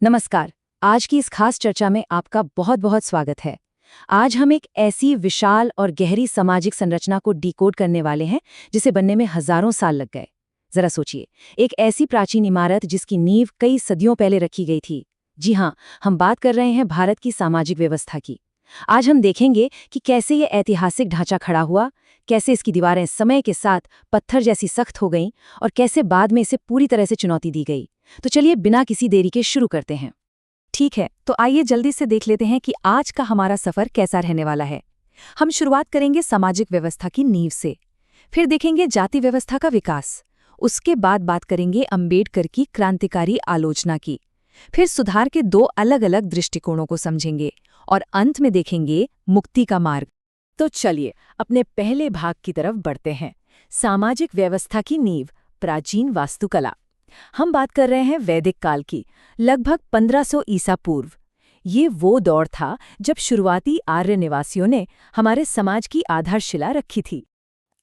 नमस्कार। आज की इस खास चर्चा में आपका बहुत बहुत स्वागत है। आज हम एक ऐसी विशाल और गहरी सामाजिक संरचना को डिकोड करने वाले हैं जिसे बनने में हजारों साल लग गए। जरा सोचिए, एक ऐसी प्राचीन इमारत जिसकी नींव कई सदियों पहले रखी गई थी। जी हाँ, हम बात कर रहे हैं भारत की सामाजिक व्यवस्था की। आज हम देखेंगे कि कैसे ये ऐतिहासिक ढांचा खड़ा हुआ, कैसे इसकी दीवारें समय के साथ पत्थर जैसी सख्त हो गईं और कैसे बाद में इसे पूरी तरह से चुनौती दी गई। तो चलिए बिना किसी देरी के शुरू करते हैं। ठीक है, तो आइए जल्दी से देख लेते हैं कि आज का हमारा सफर कैसा रहने वाला है। हम शुरुआत करेंगे सामाजिक व्यवस्था की नींव से, फिर देखेंगे जाति व्यवस्था का विकास, उसके बाद बात करेंगे अंबेडकर की क्रांतिकारी आलोचना की, फिर सुधार के दो अलग अलग दृष्टिकोणों को समझेंगे और अंत में देखेंगे मुक्ति का मार्ग। तो चलिए अपने पहले भाग की तरफ बढ़ते हैं, सामाजिक व्यवस्था की नींव, प्राचीन वास्तुकला। हम बात कर रहे हैं वैदिक काल की, लगभग 1500 ईसा पूर्व। ये वो दौर था जब शुरुआती आर्य निवासियों ने हमारे समाज की आधारशिला रखी थी।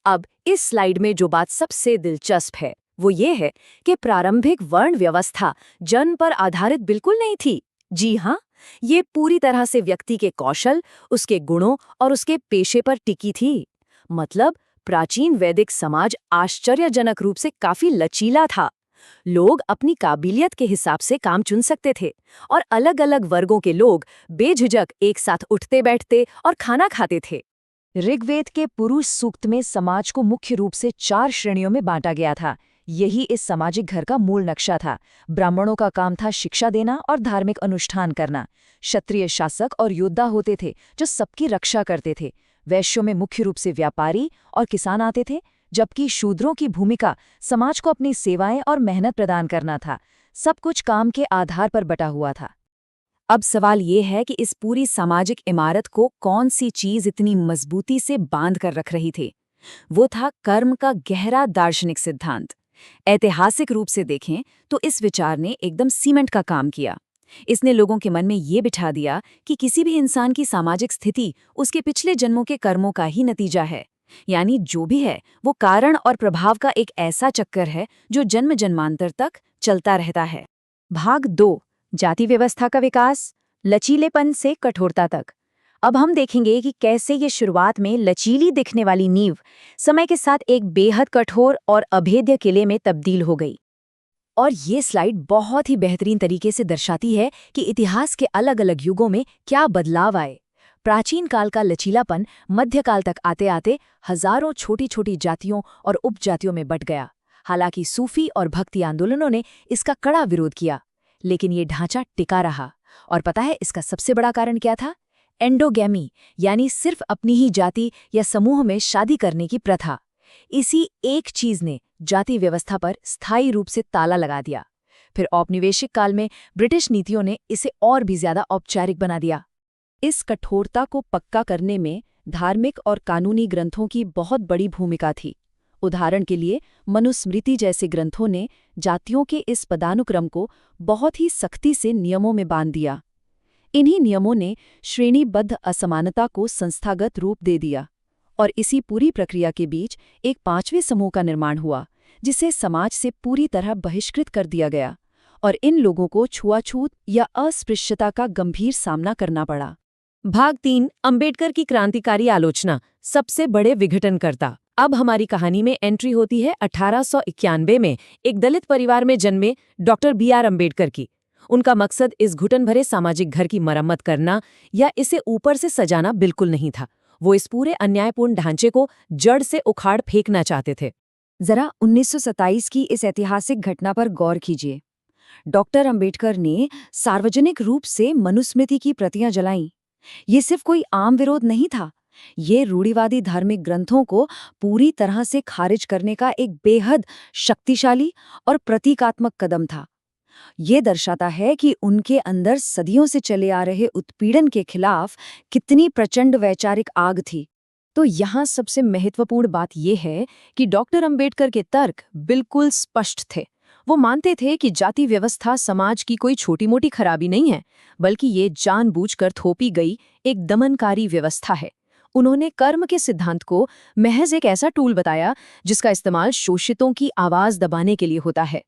अब इस स्लाइड में जो बात सबसे दिलचस्प है वो ये है कि प्रारंभिक वर्ण व्यवस्था जन्म पर आधारित बिल्कुल नहीं थी। जी हाँ, ये पूरी तरह से व्यक्ति के कौशल, उसके गुणों और उसके पेशे पर टिकी थी। मतलब प्राचीन वैदिक समाज आश्चर्यजनक रूप से काफी लचीला था। लोग अपनी काबिलियत के हिसाब से काम चुन सकते थे और अलग-अलग वर्गों के लोग बेझिझक एक साथ उठते बैठते और खाना खाते थे। ऋग्वेद के पुरुष सूक्त में समाज को मुख्य रूप से 4 श्रेणियों में बांटा गया था। यही इस सामाजिक घर का मूल नक्शा था। ब्राह्मणों का काम था शिक्षा देना और धार्मिक अनुष्ठान करना। क्षत्रिय शासक और योद्धा होते थे जो सबकी रक्षा करते थे। वैश्यों में मुख्य रूप से व्यापारी और किसान आते थे, जबकि शूद्रों की भूमिका समाज को अपनी सेवाएं और मेहनत प्रदान करना था। सब कुछ काम के आधार पर बटा हुआ था। अब सवाल ये है कि इस पूरी सामाजिक इमारत को कौन सी चीज इतनी मजबूती से बांध कर रख रही थी? वो था कर्म का गहरा दार्शनिक सिद्धांत। ऐतिहासिक रूप से देखें तो इस विचार ने एकदम सीमेंट का काम किया। इसने लोगों के मन में ये बिठा दिया कि किसी भी इंसान की सामाजिक स्थिति उसके पिछले जन्मों के कर्मों का ही नतीजा है। यानी जो भी है वो कारण और प्रभाव का एक ऐसा चक्कर है जो जन्म जन्मांतर तक चलता रहता है। भाग 2, जाति व्यवस्था का विकास, लचीलेपन से कठोरता तक। अब हम देखेंगे कि कैसे ये शुरुआत में लचीली दिखने वाली नींव समय के साथ एक बेहद कठोर और अभेद्य किले में तब्दील हो गई। और ये स्लाइड बहुत ही बेहतरीन तरीके से दर्शाती है कि इतिहास के अलग अलग युगों में क्या बदलाव आए। प्राचीन काल का लचीलापन मध्यकाल तक आते आते हजारों छोटी छोटी जातियों और उपजातियों में बंट गया। हालांकि सूफी और भक्ति आंदोलनों ने इसका कड़ा विरोध किया, लेकिन ये ढांचा टिका रहा। और पता है इसका सबसे बड़ा कारण क्या था? एंडोगैमी, यानी सिर्फ अपनी ही जाति या समूह में शादी करने की प्रथा। इसी एक चीज ने जाति व्यवस्था पर स्थायी रूप से ताला लगा दिया। फिर औपनिवेशिक काल में ब्रिटिश नीतियों ने इसे और भी ज्यादा औपचारिक बना दिया। इस कठोरता को पक्का करने में धार्मिक और कानूनी ग्रंथों की बहुत बड़ी भूमिका थी। उदाहरण के लिए मनुस्मृति जैसे ग्रंथों ने जातियों के इस पदानुक्रम को बहुत ही सख्ती से नियमों में बांध दिया। इन्हीं नियमों ने श्रेणीबद्ध असमानता को संस्थागत रूप दे दिया और इसी पूरी प्रक्रिया के बीच एक 5वें समूह का निर्माण हुआ, जिसे समाज से पूरी तरह बहिष्कृत कर दिया गया और इन लोगों को छुआछूत या अस्पृश्यता का गंभीर सामना करना पड़ा। भाग 3, अंबेडकर की क्रांतिकारी आलोचना, सबसे बड़े विघटनकर्ता। अब हमारी कहानी में एंट्री होती है 1891 में एक दलित परिवार में जन्मे डॉक्टर BR अम्बेडकर की। उनका मकसद इस घुटन भरे सामाजिक घर की मरम्मत करना या इसे ऊपर से सजाना बिल्कुल नहीं था। वो इस पूरे अन्यायपूर्ण ढांचे को जड़ से उखाड़ फेंकना चाहते थे। जरा 1927 की इस ऐतिहासिक घटना पर गौर कीजिए। डॉक्टर अम्बेडकर ने सार्वजनिक रूप से मनुस्मृति की प्रतियां जलाईं। ये सिर्फ कोई आम विरोध नहीं था, ये रूढ़िवादी धार्मिक ग्रंथों को पूरी तरह से खारिज करने का एक बेहद शक्तिशाली और प्रतीकात्मक कदम था। ये दर्शाता है कि उनके अंदर सदियों से चले आ रहे उत्पीड़न के खिलाफ कितनी प्रचंड वैचारिक आग थी। तो यहाँ सबसे महत्वपूर्ण बात यह है कि डॉक्टर अम्बेडकर के तर्क बिल्कुल स्पष्ट थे। वो मानते थे कि जाति व्यवस्था समाज की कोई छोटी-मोटी खराबी नहीं है, बल्कि ये जानबूझकर थोपी गई एक दमनकारी व्यवस्था है। उन्होंने कर्म के सिद्धांत को महज एक ऐसा टूल बताया जिसका इस्तेमाल शोषितों की आवाज दबाने के लिए होता है।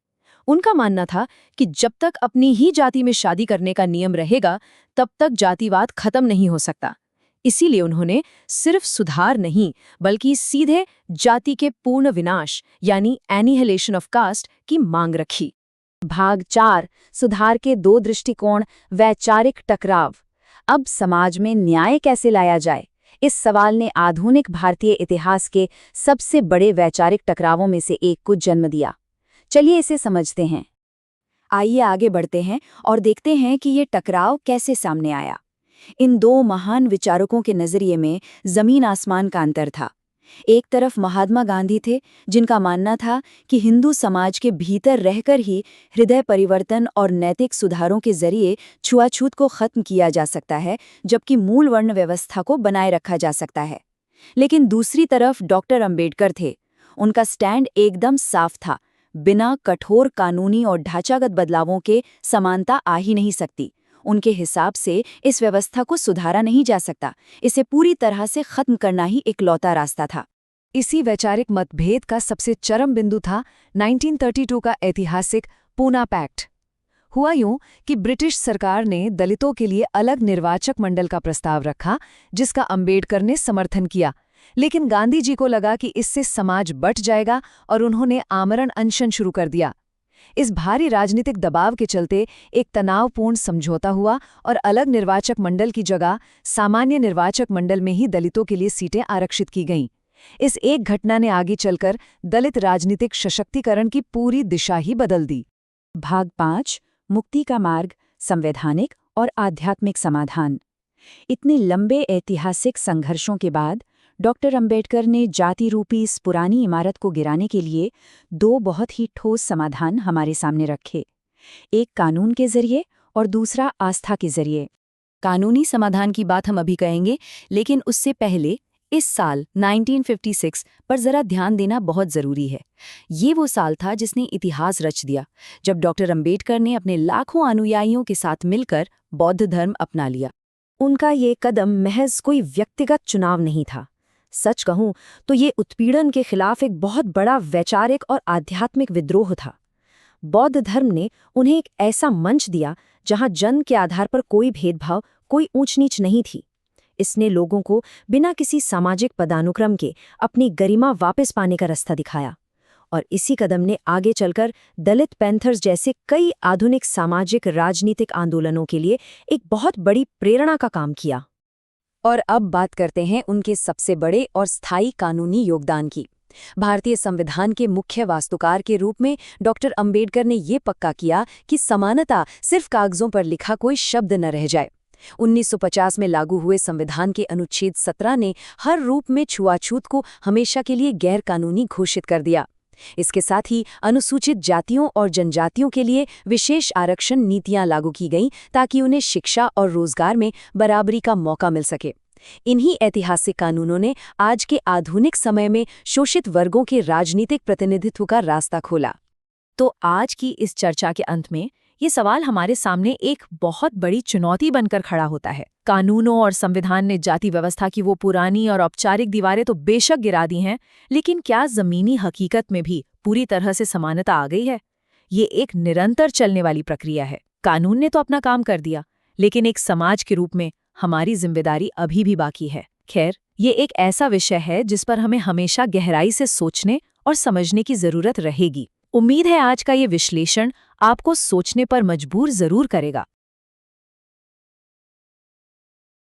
उनका मानना था कि जब तक अपनी ही जाति में शादी करने का नियम रहेगा, तब तक जातिवाद खत्म नहीं हो सकता। इसीलिए उन्होंने सिर्फ सुधार नहीं, बल्कि सीधे जाति के पूर्ण विनाश यानी एनिहिलेशन ऑफ कास्ट की मांग रखी। भाग 4 सुधार के 2 दृष्टिकोण, वैचारिक टकराव। अब समाज में न्याय कैसे लाया जाए, इस सवाल ने आधुनिक भारतीय इतिहास के सबसे बड़े वैचारिक टकरावों में से एक को जन्म दिया। चलिए इसे समझते हैं। आइए आगे बढ़ते हैं और देखते हैं कि ये टकराव कैसे सामने आया। इन 2 महान विचारकों के नजरिए में जमीन आसमान का अंतर था। एक तरफ महात्मा गांधी थे, जिनका मानना था कि हिंदू समाज के भीतर रहकर ही हृदय परिवर्तन और नैतिक सुधारों के जरिए छुआछूत को खत्म किया जा सकता है, जबकि मूल वर्ण व्यवस्था को बनाए रखा जा सकता है। लेकिन दूसरी तरफ डॉक्टर अंबेडकर थे। उनका स्टैंड एकदम साफ था, बिना कठोर कानूनी और ढांचागत बदलावों के समानता आ ही नहीं सकती। उनके हिसाब से इस व्यवस्था को सुधारा नहीं जा सकता, इसे पूरी तरह से खत्म करना ही इकलौता रास्ता था। इसी वैचारिक मतभेद का सबसे चरम बिंदु था 1932 का ऐतिहासिक पूना पैक्ट। हुआ यूं कि ब्रिटिश सरकार ने दलितों के लिए अलग निर्वाचक मंडल का प्रस्ताव रखा, जिसका अंबेडकर ने समर्थन किया। लेकिन गांधी जी को लगा कि इससे समाज बंट जाएगा और उन्होंने आमरण अनशन शुरू कर दिया। इस भारी राजनीतिक दबाव के चलते एक तनावपूर्ण समझौता हुआ और अलग निर्वाचक मंडल की जगह सामान्य निर्वाचक मंडल में ही दलितों के लिए सीटें आरक्षित की गईं। इस एक घटना ने आगे चलकर दलित राजनीतिक सशक्तिकरण की पूरी दिशा ही बदल दी। भाग 5 मुक्ति का मार्ग, संवैधानिक और आध्यात्मिक समाधान। इतने लंबे ऐतिहासिक संघर्षों के बाद डॉक्टर अंबेडकर ने जाति रूपी इस पुरानी इमारत को गिराने के लिए 2 बहुत ही ठोस समाधान हमारे सामने रखे। एक कानून के जरिए और दूसरा आस्था के जरिए। कानूनी समाधान की बात हम अभी कहेंगे, लेकिन उससे पहले इस साल 1956 पर जरा ध्यान देना बहुत जरूरी है। ये वो साल था जिसने इतिहास रच दिया, जब डॉक्टर अंबेडकर ने अपने लाखों अनुयायियों के साथ मिलकर बौद्ध धर्म अपना लिया। उनका ये कदम महज कोई व्यक्तिगत चुनाव नहीं था। सच कहूं तो ये उत्पीड़न के खिलाफ एक बहुत बड़ा वैचारिक और आध्यात्मिक विद्रोह था। बौद्ध धर्म ने उन्हें एक ऐसा मंच दिया जहां जन्म के आधार पर कोई भेदभाव, कोई ऊंच नीच नहीं थी। इसने लोगों को बिना किसी सामाजिक पदानुक्रम के अपनी गरिमा वापस पाने का रास्ता दिखाया। और इसी कदम ने आगे चलकर दलित पैंथर्स जैसे कई आधुनिक सामाजिक राजनीतिक आंदोलनों के लिए एक बहुत बड़ी प्रेरणा का काम किया। और अब बात करते हैं उनके सबसे बड़े और स्थायी कानूनी योगदान की। भारतीय संविधान के मुख्य वास्तुकार के रूप में डॉक्टर अंबेडकर ने ये पक्का किया कि समानता सिर्फ कागजों पर लिखा कोई शब्द न रह जाए। 1950 में लागू हुए संविधान के अनुच्छेद 17 ने हर रूप में छुआछूत को हमेशा के लिए गैर कानूनी घोषित कर दिया। इसके साथ ही अनुसूचित जातियों और जनजातियों के लिए विशेष आरक्षण नीतियां लागू की गईं, ताकि उन्हें शिक्षा और रोजगार में बराबरी का मौका मिल सके। इन्हीं ऐतिहासिक कानूनों ने आज के आधुनिक समय में शोषित वर्गों के राजनीतिक प्रतिनिधित्व का रास्ता खोला। तो आज की इस चर्चा के अंत में ये सवाल हमारे सामने एक बहुत बड़ी चुनौती बनकर खड़ा होता है। कानूनों और संविधान ने जाति व्यवस्था की वो पुरानी और औपचारिक दीवारें तो बेशक गिरा दी हैं, लेकिन क्या जमीनी हकीकत में भी पूरी तरह से समानता आ गई है? ये एक निरंतर चलने वाली प्रक्रिया है। कानून ने तो अपना काम कर दिया, लेकिन एक समाज के रूप में हमारी जिम्मेदारी अभी भी बाकी है। खैर, ये एक ऐसा विषय है जिस पर हमें हमेशा गहराई से सोचने और समझने की जरूरत रहेगी। उम्मीद है आज का ये विश्लेषण आपको सोचने पर मजबूर जरूर करेगा।